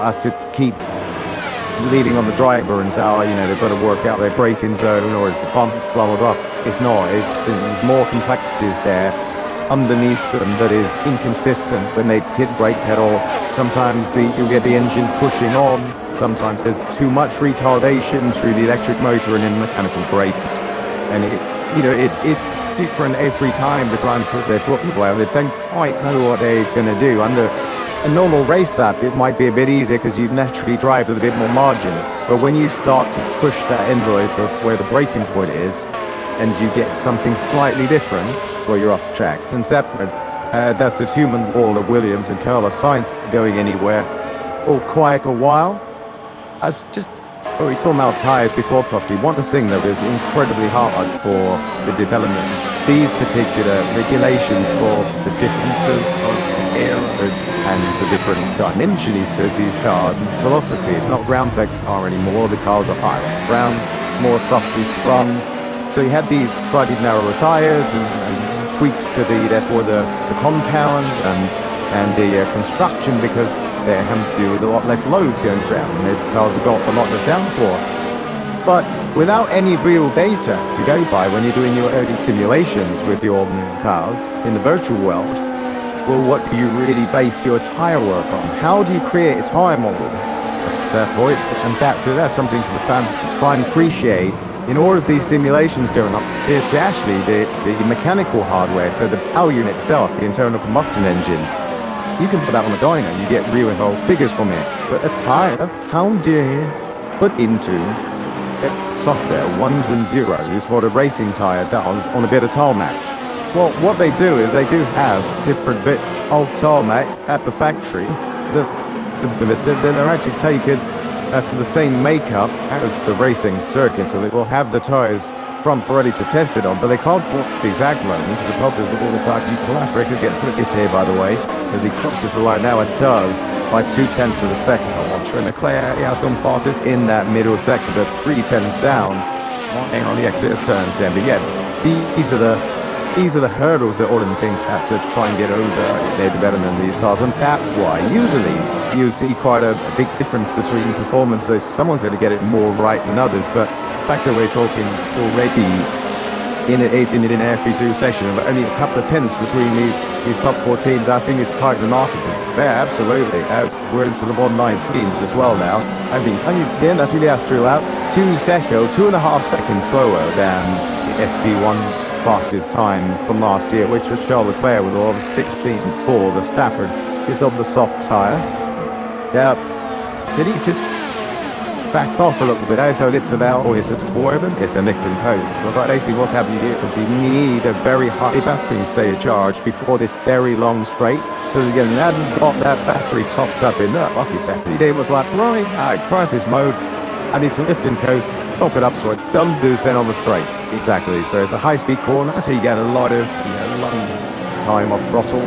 as to keep leading on the driver and say, oh, they've got to work out their braking zone, or it's the bumps, blah, blah, blah. It's not. There's more complexities there underneath them that is inconsistent when they hit brake pedal. Sometimes you'll get the engine pushing on. Sometimes there's too much retardation through the electric motor and in mechanical brakes. And it's different every time the driver puts their foot in the wheel. They don't quite know what they're going to do. Under a normal race lap, it might be a bit easier because you naturally drive with a bit more margin. But when you start to push that envelope of where the braking point is, and you get something slightly different, well, you're off the track and separate. That's the human wall of Williams and Carlos Sainz going anywhere for quite a while. We talked about tyres before, property. One thing that is incredibly hard for the development, these particular regulations for the difference of air and the different dimensions of these cars and philosophy. It's not ground flex car anymore. The cars are higher ground, more softly sprung. So you had these slightly narrower tyres and tweaks to therefore the compounds and the construction, because they're having to do with a lot less load going down, and the cars have got a lot less downforce. But without any real data to go by when you're doing your early simulations with your cars in the virtual world, well, what do you really base your tyre work on? How do you create a tyre model? And that's something for the fans to try and appreciate. In all of these simulations going up, the mechanical hardware, so the power unit itself, the internal combustion engine, you can put that on a dyno, you get real figures from it. But a tyre, how do you put into software ones and zeros what a racing tyre does on a bit of tarmac? Well, what they do is they do have different bits of tarmac at the factory that they're actually taken for the same makeup as the racing circuit, so they will have the tyres front ready to test it on, but they can't put the exact moments. The problem is that all the time people after it could get quickest here, by the way, as he crosses the line now. It does by 0.2 of a second. I'm sure Leclerc has gone fastest in that middle sector, but 0.3 down on the exit of turn 10. But yeah, these are the hurdles that all of the teams have to try and get over their development of these cars, and that's why usually you see quite a big difference between performances. Someone's going to get it more right than others, but the fact that we're talking already in an FP2 session of only a couple of tenths between these top four teams, I think is quite remarkable. Yeah, absolutely. We're into the 119s as well now. I mean, again, that's really Astral out. 2.5 seconds slower than the FP1 fastest time from last year, which was Charles Leclerc with all of 16.4. The Stafford is of the soft tyre. Yeah, did he just back off a little bit? So it's about, or is it Bourbon? It's a nickel post. I was like, AC, what's happening here? Do you need a very high battery, say, a charge before this very long straight? So again, they hadn't got that battery topped up in that bucket. It was like, right, crisis mode. I need to lift and coast, top it up so I don't lose then on the straight. Exactly. So it's a high-speed corner, so you get a lot of time off throttle,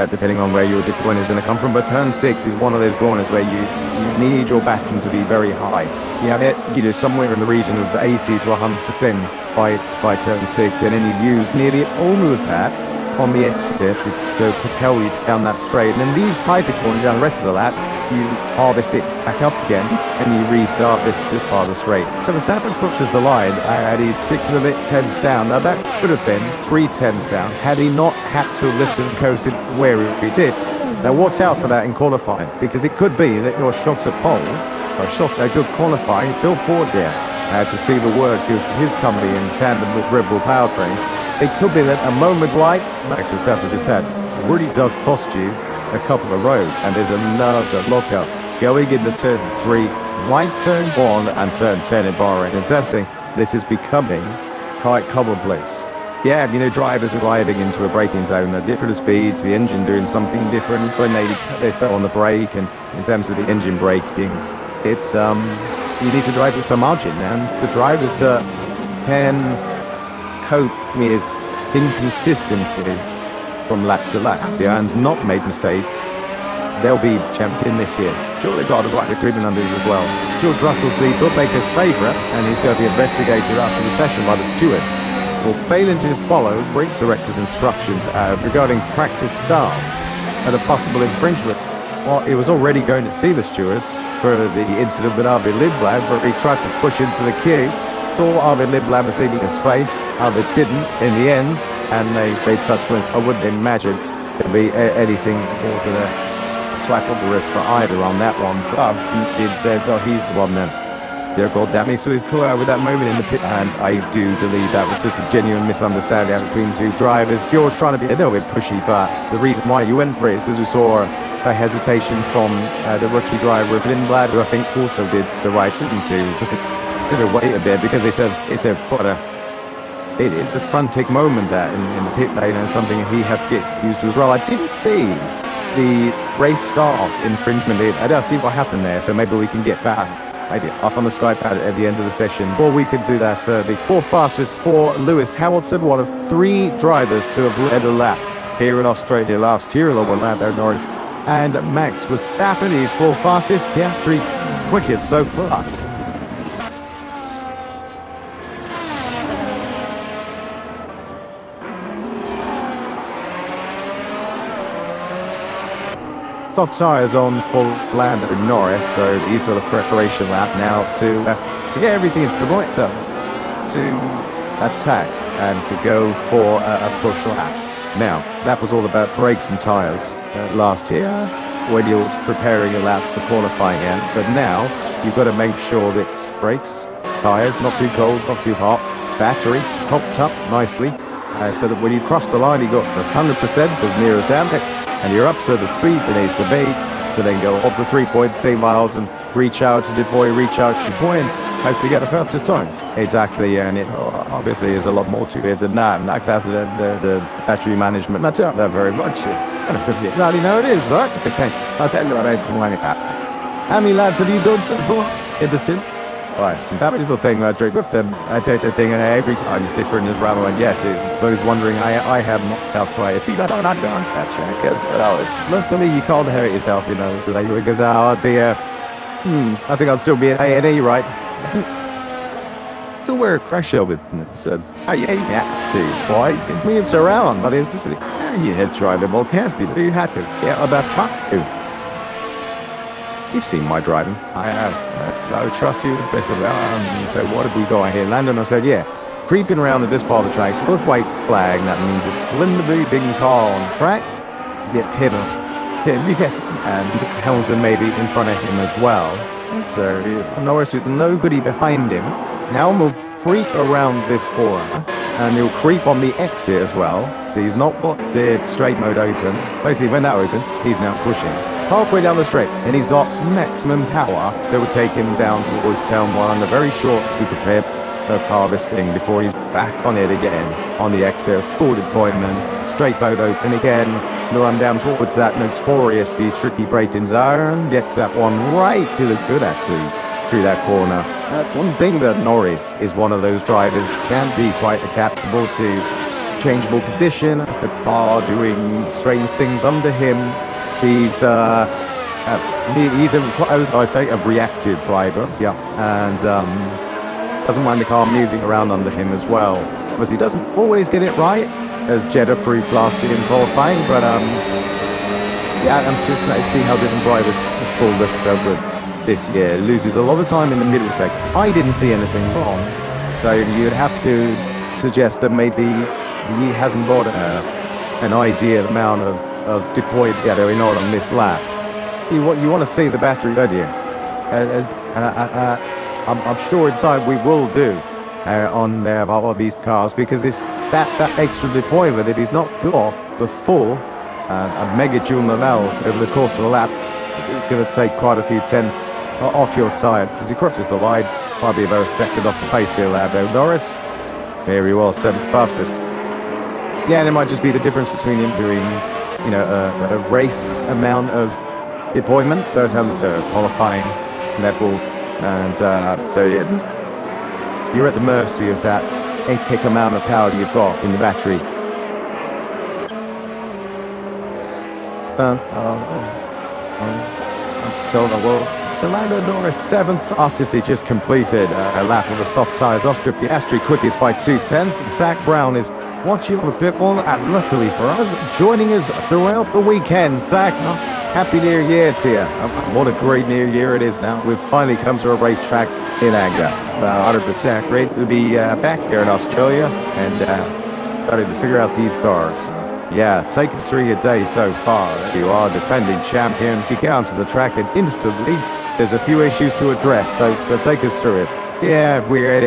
depending on where your deployment is going to come from. But turn 6 is one of those corners where you need your backing to be very high. You have it, somewhere in the region of 80 to 100% by turn 6, and then you use nearly all of that on the exit to propel you down that straight. And then these tighter corners down the rest of the lap, you harvest it back up again and you restart this part of the straight. So Verstappen crosses the line at his 6 tenths down. Now that could have been 3 tenths down had he not had to lift and coast it where he did. Now watch out for that in qualifying, because it could be that your shots at pole or shots at good qualifying, Bill Ford here, to see the work of his company in tandem with Red Bull powertrains. It could be that a moment like Max Verstappen just said really does cost you a couple of rows, and there's another lockup going into turn 3, right turn 1 and turn 10 in Bahrain and testing. This is becoming quite commonplace. Yeah, drivers arriving into a braking zone at different speeds, the engine doing something different when they fell on the brake, and in terms of the engine braking, it's you need to drive with some margin, and the drivers that can cope with inconsistencies from lap to lap and not make mistakes, they'll be champion this year. Sure, they've got a right recruitment under as well. George Russell's the bookmaker's favourite, and he's going to be investigated after the session by the stewards for failing to follow race director's instructions regarding practice starts and a possible infringement Well, he was already going to see the stewards for the incident with Arvid Lindblad, but he tried to push into the queue. Saw Arvid Lindblad was leaving his space. Arvid didn't in the end, and they made such wins. I wouldn't imagine there'd be anything more than a slap on the wrist for either on that one. But he's the one then. They're called Dammy, so he's cool with that moment in the pit, and I do believe that was just a genuine misunderstanding between two drivers. You're trying to be a little bit pushy, but the reason why you went for it is because we saw a hesitation from the rookie driver of Lindblad, who I think also did the right thing to wait a bit, because they said it is a frantic moment there in the pit lane, and something he has to get used to as well. I didn't see the race start infringement. I don't see what happened there, so maybe we can get back. Maybe up on the sky pad at the end of the session. Or we could do that, sir. The fourth fastest for Lewis Hamilton, one of 3 drivers to have led a lap here in Australia last year, along with Lando Norris and Max Verstappen. He's 4th fastest, Piastri quickest so far. Soft tyres on for Lando Norris, so he's got a preparation lap now to get everything into the right zone, to attack and to go for a push lap. Now, that was all about brakes and tyres last year when you're preparing a lap for qualifying in, but now you've got to make sure that brakes, tyres, not too cold, not too hot, battery topped up nicely, so that when you cross the line, you got 100% as near as damn it, and you're up to the speed that needs to be to then go up the 3.2 miles and reach out to deploy, and hopefully get the fastest time. Exactly, and it obviously is a lot more to it than that. And that class of the battery management, that's up there very much. Exactly, no, it is, right? I'll tell you what I complaining about. How many laps have you done so far in the sim? Right, that little thing I drink with them. I take the thing, and every time it's different as well. And yes, for those wondering, I have knocked out quite a few. I don't know, that's right. Because luckily you can't hurt yourself, you know. Because I'd be I think I'd still be an A&E, right? Still wear a crash helmet. So, oh yeah, too. Boy, it moves around, but it's just you had to drive them all past it. You had to. Yeah, about truck too. You've seen my driving. I have. I would trust you. So what have we got here? Landon, I said, yeah. Creeping around at this part of the tracks with a white flag. That means a slender big car on track. Get him. And Hamilton maybe in front of him as well. So Norris is no goody behind him. Now we'll creep around this corner. And he'll creep on the exit as well. So he's not got the straight mode open. Basically, when that opens, he's now pushing halfway down the straight, and he's got maximum power that would take him down towards Town 1 on a very short super clip of harvesting before he's back on it again on the exit, full deployment, straight boat open again, the run down towards that notoriously tricky braking zone, gets that one right to the good actually through that corner. One thing that Norris is one of those drivers can be quite adaptable to changeable condition as the car doing strange things under him. He's a reactive driver, yeah, and doesn't mind the car moving around under him as well. Because he doesn't always get it right, as Jeddah proved last year in qualifying, but yeah, I'm still trying to see how different drivers pull this over this year. Loses a lot of time in the middle section. I didn't see anything wrong, so you'd have to suggest that maybe he hasn't got an ideal amount of deployed battery not on this lap. You want to see the battery, don't you? I'm sure in time we will do on all these cars, because it's that extra deployment. If he's not got the full megajoule navals over the course of a lap, it's going to take quite a few tenths off your time. As he crosses the line, probably about a second off the pace here, Lando Norris. There he was, 7th fastest. Yeah, and it might just be the difference between him doing, you know, a race amount of deployment. Those have a qualifying level, and so yeah, you're at the mercy of that epic amount of power you've got in the battery. So Lando Norris 7th fastest. He just completed a lap of the soft tyres. Oscar Piastri quickest by 2 tenths. Zach Brown is watching other people, and luckily for us, joining us throughout the weekend. Zach, happy New Year to you. What a great New Year it is now. We've finally come to a racetrack in anger. 100% great to be back here in Australia and starting to figure out these cars. Yeah, take us through your day so far. You are defending champions. You get onto the track and instantly there's a few issues to address. So take us through it. Yeah, we had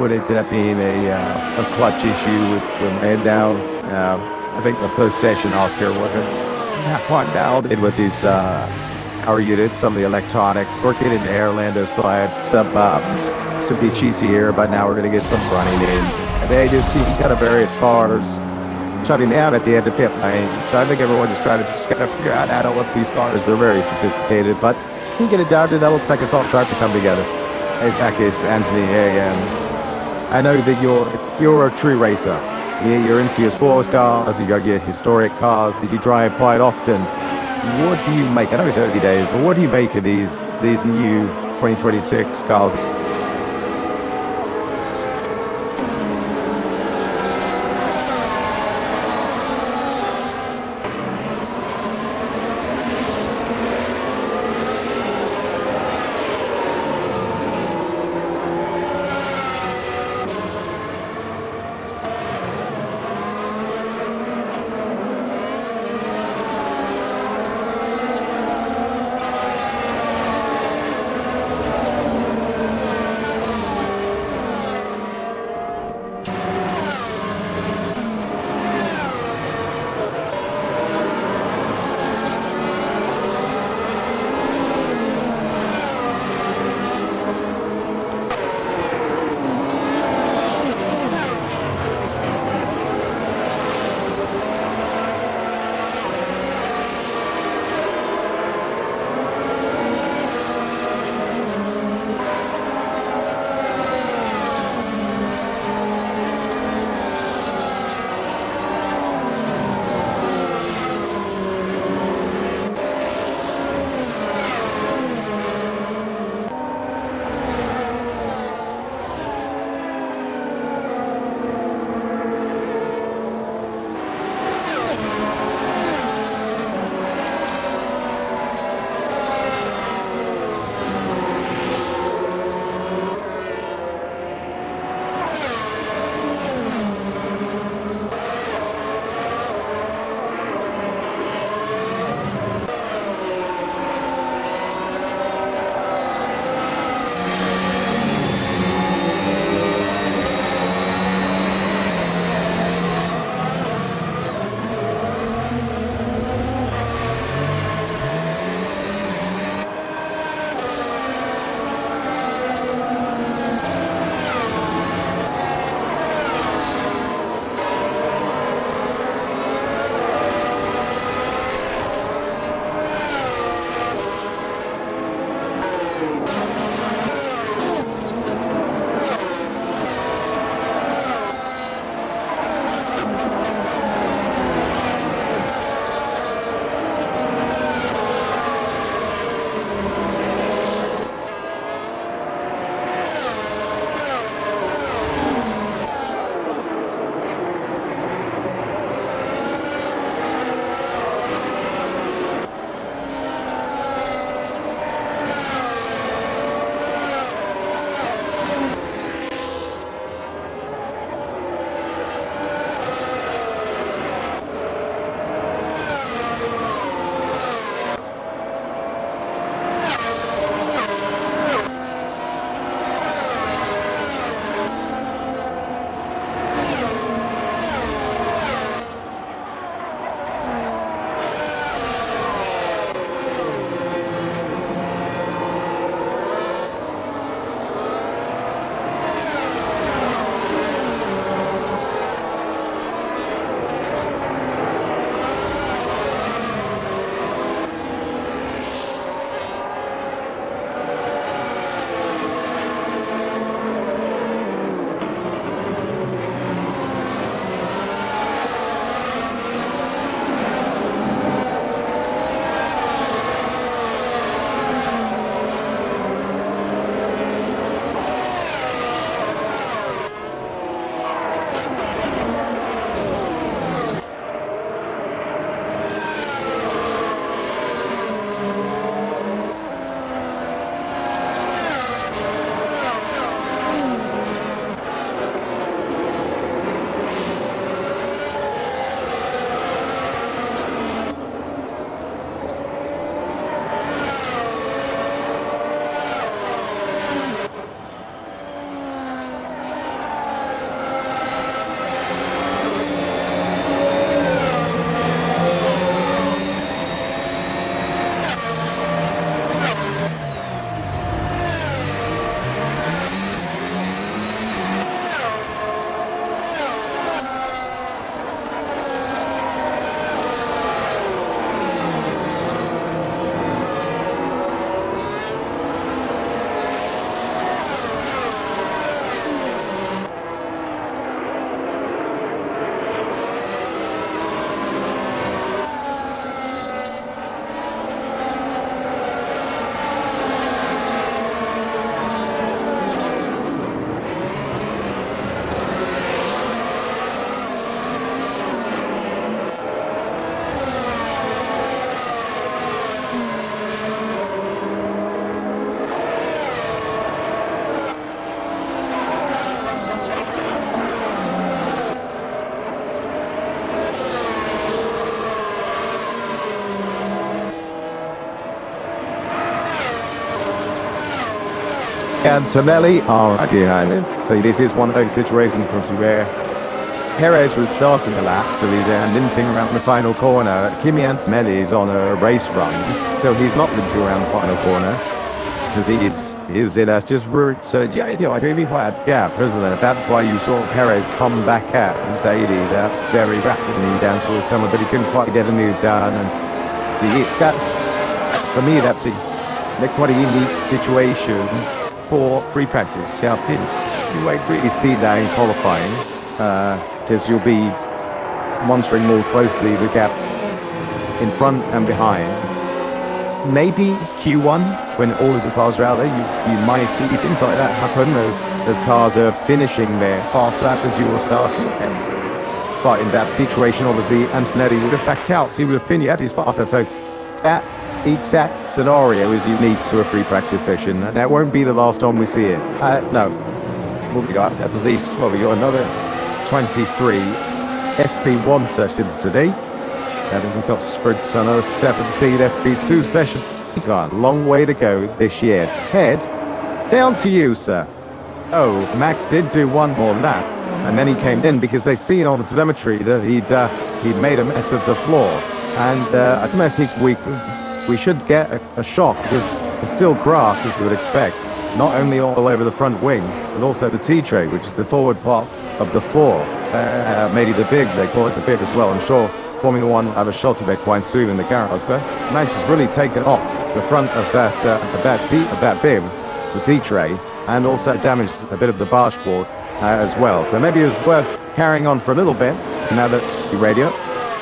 what ended up being a clutch issue with my head down. I think the first session, Oscar wasn't quite dialed in with his power unit, some of the electronics. Working in the Airlander still had some issues here, but now we're going to get some running in. And they just see kind of various cars shutting down at the end of pit lane. So I think everyone just trying to just kind of figure out how to look these cars. They're very sophisticated, but you get it down to that. Looks like it's all starting to come together. Hey, Zach, it's Anthony. Hey, I know that you're a true racer. You're into your sports cars. You got your historic cars that you drive quite often. What do you make? I know it's early days, but what do you make of these new 2026 cars? Antonelli are right behind him. So this is one of those situations where Perez was starting the lap, so he's limping around the final corner. Kimi Antonelli is on a race run, so he's not limping around the final corner because he is in a just route. So yeah, I really glad. Yeah, President. That's why you saw Perez come back out and say that very rapidly down towards summer, but he couldn't quite get a move done. And that's for me, that's quite a unique situation for free practice. Yeah, you won't really see that in qualifying. Because you'll be monitoring more closely the gaps in front and behind. Maybe Q1, when all of the cars are out there, you might see things like that happen as cars are finishing their fast lap as you were starting. But in that situation, obviously, Antonelli would have backed out. He would have finished at his fast lap. So that exact scenario is unique to a free practice session. And that won't be the last time we see it. No. What we got at least? Well, we got another 23 FP1 sessions today, and then we've got sprints on a 17 FP2 session. We've got a long way to go this year. Ted, down to you, sir. Oh, Max did do one more lap, and then he came in because they seen on the telemetry that he'd made a mess of the floor, and I don't think we should get a shock because there's still grass, as you would expect. Not only all over the front wing, but also the T-tray, which is the forward part of the floor. Maybe the bib, they call it the bib as well. I'm sure Formula One have a shot of it quite soon in the garage, but Max has really taken off the front of that bib, the T-tray, and also damaged a bit of the dashboard as well. So maybe it was worth carrying on for a little bit. Now that the radio,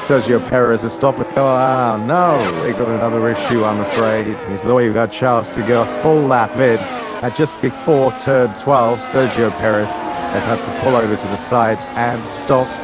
Sergio Perez has stopped. Oh no, they got another issue, I'm afraid. He's the way you got a chance to go a full lap mid. Just before turn 12, Sergio Perez has had to pull over to the side and stop